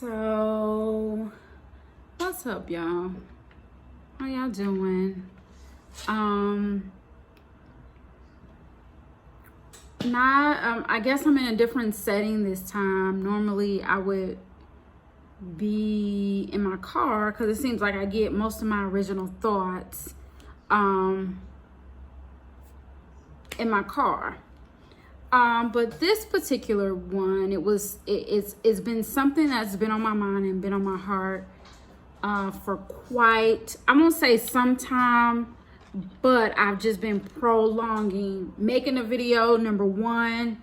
So, what's up, y'all? How y'all doing? I guess I'm in a different setting this time. Normally, I would be in my car because it seems like I get most of my original thoughts in my car. But this particular one, it's been something that's been on my mind and been on my heart for quite, I won't say some time, but I've just been prolonging making a video. Number one,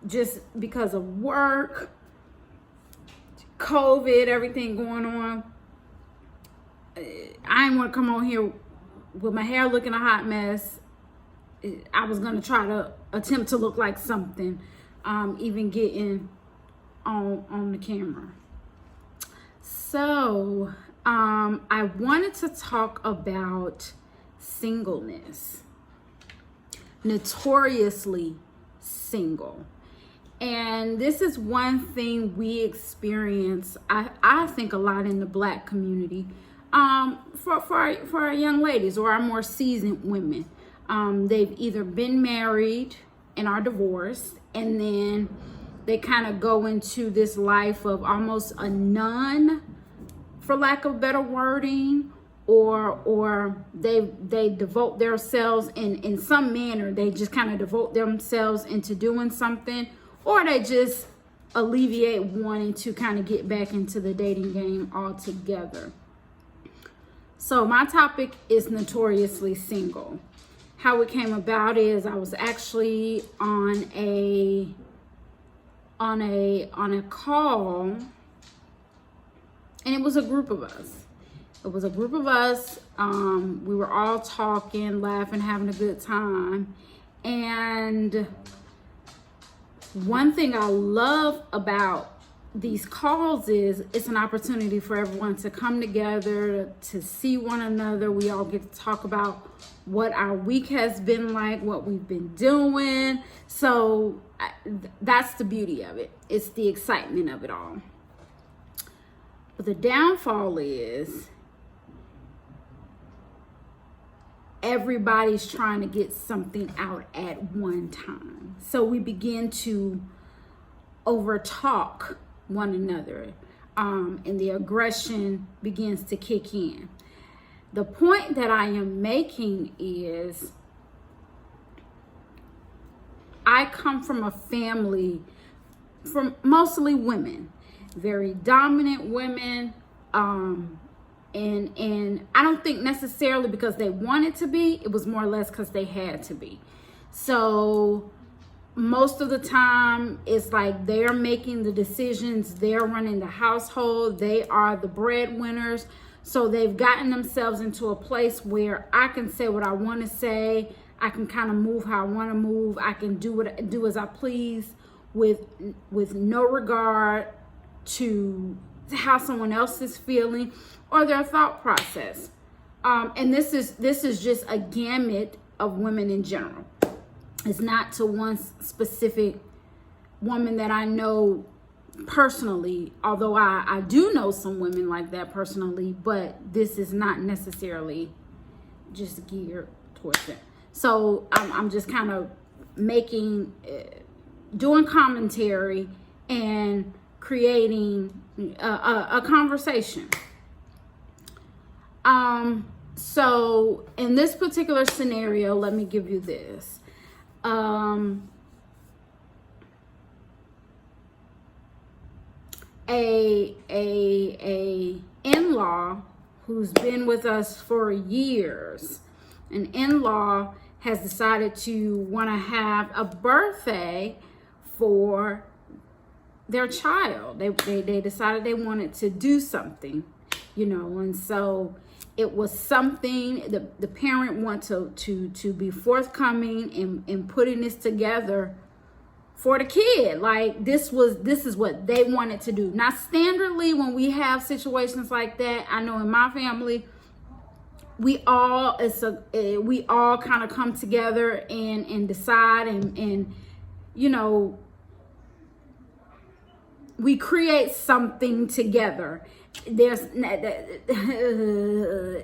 just because of work, COVID, everything going on. I didn't want to come on here with my hair looking a hot mess. I was going to try to attempt to look like something, even getting on the camera. So, I wanted to talk about singleness. Notoriously single. And this is one thing we experience, I think, a lot in the Black community, for our young ladies or our more seasoned women. They've either been married and are divorced, and then they kind of go into this life of almost a nun, for lack of better wording, or they devote themselves in some manner. They just kind of devote themselves into doing something, or they just alleviate wanting to kind of get back into the dating game altogether. So my topic is notoriously single. How it came about is I was actually on a call, and it was a group of us. We were all talking, laughing, having a good time. And one thing I love about these calls is it's an opportunity for everyone to come together, to see one another. We all get to talk about what our week has been like, what we've been doing. So that's the beauty of it. It's the excitement of it all. But the downfall is everybody's trying to get something out at one time. So we begin to overtalk one another, and the aggression begins to kick in. The point that I am making is I come from a family from mostly women, very dominant women, and I don't think necessarily because they wanted to be. It was more or less because they had to be. So most of the time, it's like they're making the decisions, they're running the household, they are the breadwinners. So they've gotten themselves into a place where I can say what I want to say, I can kind of move how I want to move, I can do as I please with no regard to how someone else is feeling or their thought process. And this is just a gamut of women in general. It's not to one specific woman that I know personally, although I do know some women like that personally, but this is not necessarily just geared towards it. So I'm just kind of doing commentary and creating a conversation. So in this particular scenario, let me give you this. A in-law who's been with us for years, an in-law has decided to want to have a birthday for their child. They decided they wanted to do something, and so it was something the parent wanted to be forthcoming in putting this together for the kid. Like this is what they wanted to do. Now, standardly, when we have situations like that, I know in my family, we all kind of come together and decide and we create something together. There's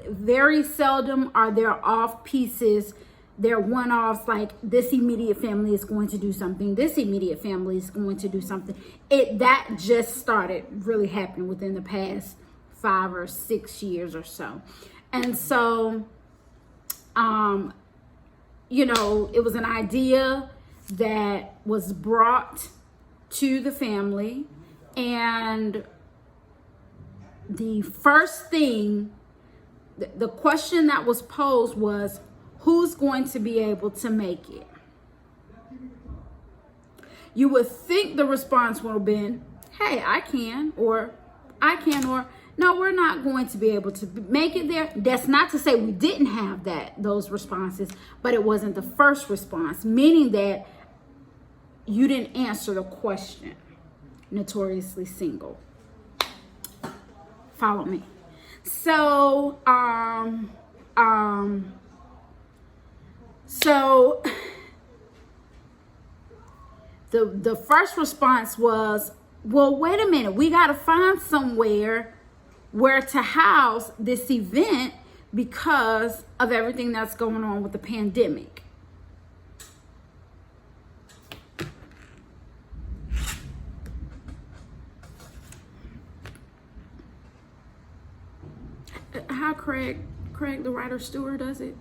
very seldom are there off pieces. They're one-offs, like this immediate family is going to do something. This immediate family is going to do something. That just started really happening within the past 5 or 6 years or so. And so, it was an idea that was brought to the family, and the first thing, the question that was posed was, who's going to be able to make it? You would think the response would have been, hey, I can, or no, we're not going to be able to make it there. That's not to say we didn't have those responses, but it wasn't the first response, meaning that you didn't answer the question. Notoriously single. Follow me. So, the first response was, well, wait a minute, we got to find somewhere where to house this event because of everything that's going on with the pandemic. How Craig the writer Stewart does it?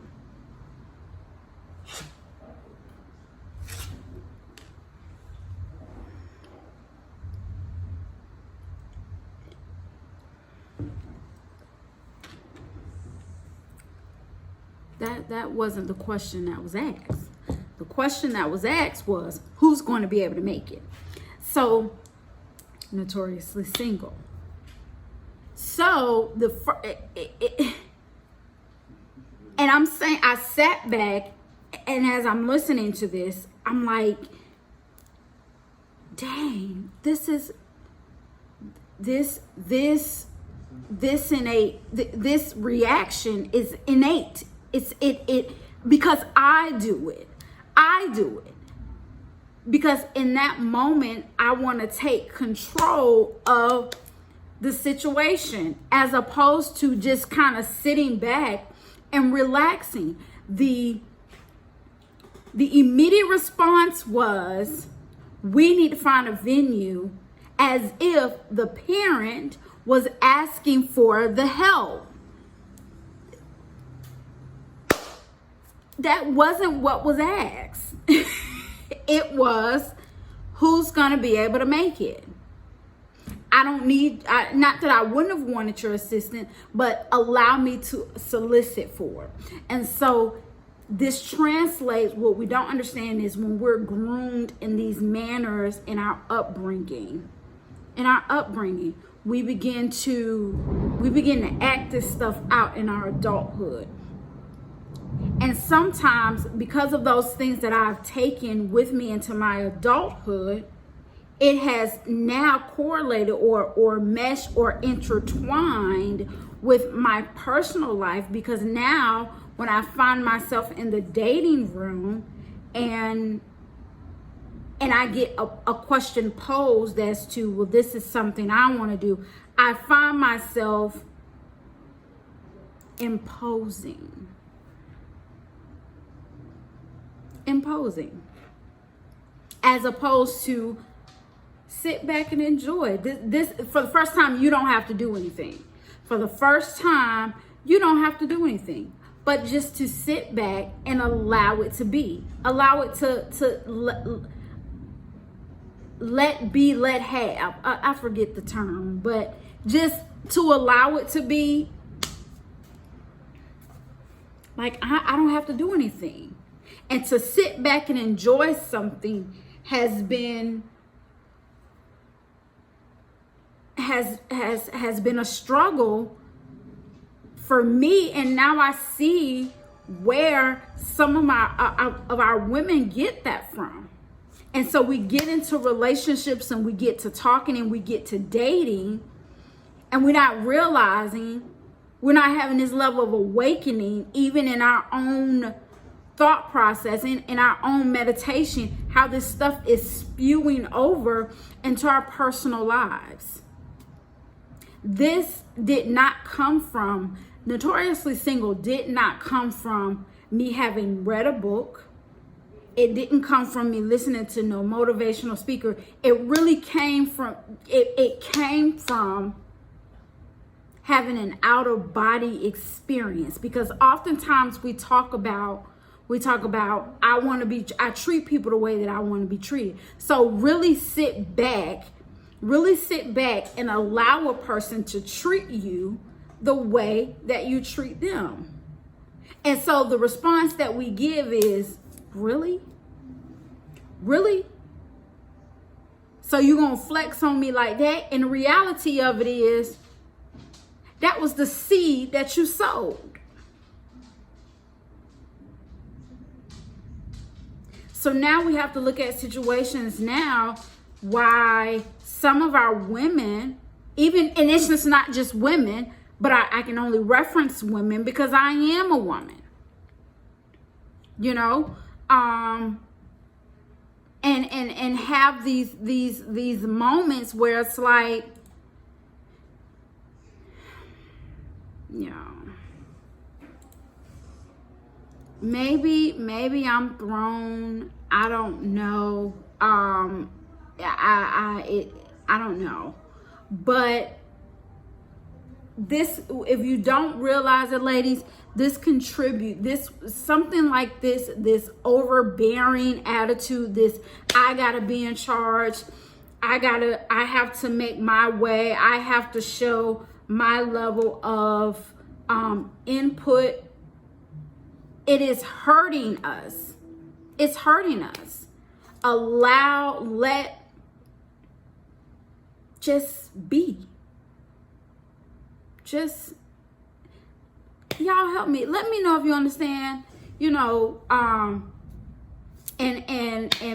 That wasn't the question that was asked. The question that was asked was, who's going to be able to make it? So, notoriously single. So and I'm saying, I sat back, and as I'm listening to this, I'm like, dang, this reaction is innate. It's because I do it. Because in that moment, I want to take control of the situation as opposed to just kind of sitting back and relaxing. The immediate response was, we need to find a venue, as if the parent was asking for the help. That wasn't what was asked. It was, who's going to be able to make it? Not that I wouldn't have wanted your assistance, but allow me to solicit for it. And so this translates, what we don't understand is when we're groomed in these manners in our upbringing. We begin to act this stuff out in our adulthood. And sometimes, because of those things that I've taken with me into my adulthood, it has now correlated or meshed or intertwined with my personal life, because now when I find myself in the dating room and I get a question posed as to, well, this is something I want to do, I find myself imposing, as opposed to sit back and enjoy. This for the first time, you don't have to do anything. For the first time, you don't have to do anything, but just to sit back and allow it to be. Allow it to let be, let have. I forget the term, but just to allow it to be. Like, I don't have to do anything. And to sit back and enjoy something has been a struggle for me. And now I see where some of our women get that from. And so we get into relationships and we get to talking and we get to dating, and we're not realizing, we're not having this level of awakening even in our own thought process, in our own meditation, how this stuff is spewing over into our personal lives. This did not come from, Notoriously Single did not come from me having read a book. It didn't come from me listening to no motivational speaker. It really came from, it came from having an out-of-body experience. Because oftentimes we talk about, I treat people the way that I want to be treated. So really sit back and allow a person to treat you the way that you treat them. And so the response that we give is, really? Really? So you're going to flex on me like that? And the reality of it is, that was the seed that you sowed. So now we have to look at situations now why some of our women, even, and it's just not just women, but I can only reference women because I am a woman, you know, and have these moments where it's like, you know, maybe I'm thrown. I don't know. I don't know. But this, if you don't realize it, ladies, this something like this overbearing attitude, this I gotta be in charge, I have to make my way, I have to show my level of input. It is hurting us. It's hurting us. Just be. Just, y'all help me. Let me know if you understand, you know, and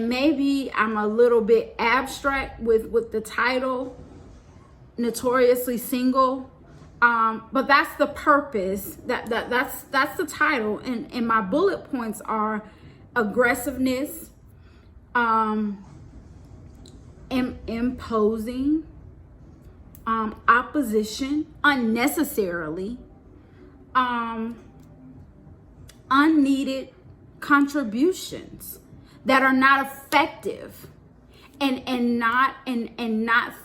maybe I'm a little bit abstract with the title, Notoriously Single. But that's the purpose. That's the title. And my bullet points are aggressiveness, imposing, opposition unnecessarily, unneeded contributions that are not effective, and not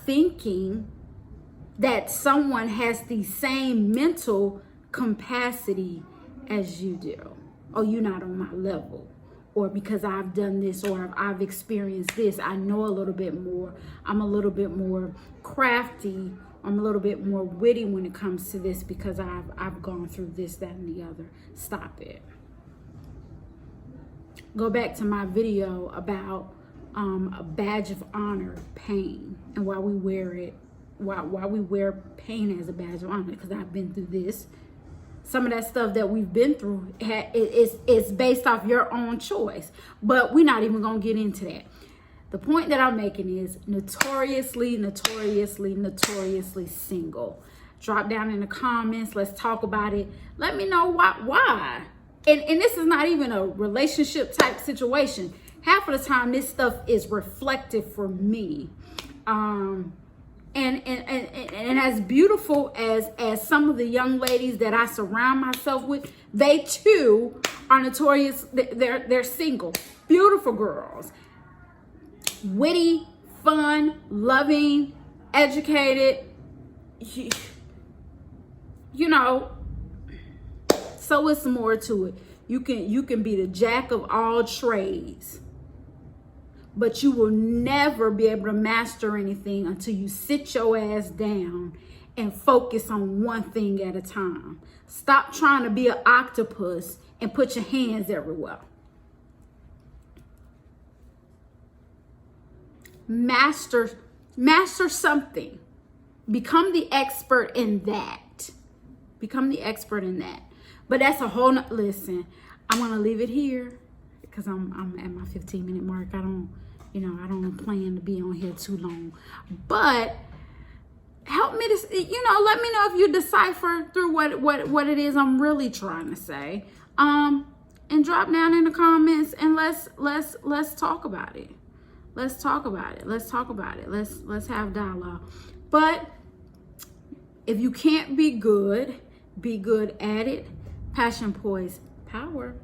thinking that someone has the same mental capacity as you do. Oh, you're not on my level. Or because I've done this, or I've experienced this, I know a little bit more. I'm a little bit more crafty. I'm a little bit more witty when it comes to this because I've gone through this, that, and the other. Stop it. Go back to my video about a badge of honor, pain, and why we wear it. Why we wear pain as a badge of honor, because I've been through this. Some of that stuff that we've been through is based off your own choice. But we're not even going to get into that. The point that I'm making is notoriously single. Drop down in the comments. Let's talk about it. Let me know why. And this is not even a relationship type situation. Half of the time, this stuff is reflective for me. And as beautiful as some of the young ladies that I surround myself with, they too are notorious. They're single, beautiful girls, witty, fun, loving, educated. You know, so it's more to it. You can be the jack of all trades, but you will never be able to master anything until you sit your ass down and focus on one thing at a time. Stop trying to be an octopus and put your hands everywhere. Master something. Become the expert in that. Become the expert in that. But that's a whole listen, I'm going to leave it here because I'm at my 15-minute mark. I don't plan to be on here too long. But help me to, let me know if you decipher through what it is I'm really trying to say. and drop down in the comments and let's talk about it. Let's talk about it. Let's talk about it. Let's have dialogue. But if you can't be good at it. Passion, poise, power.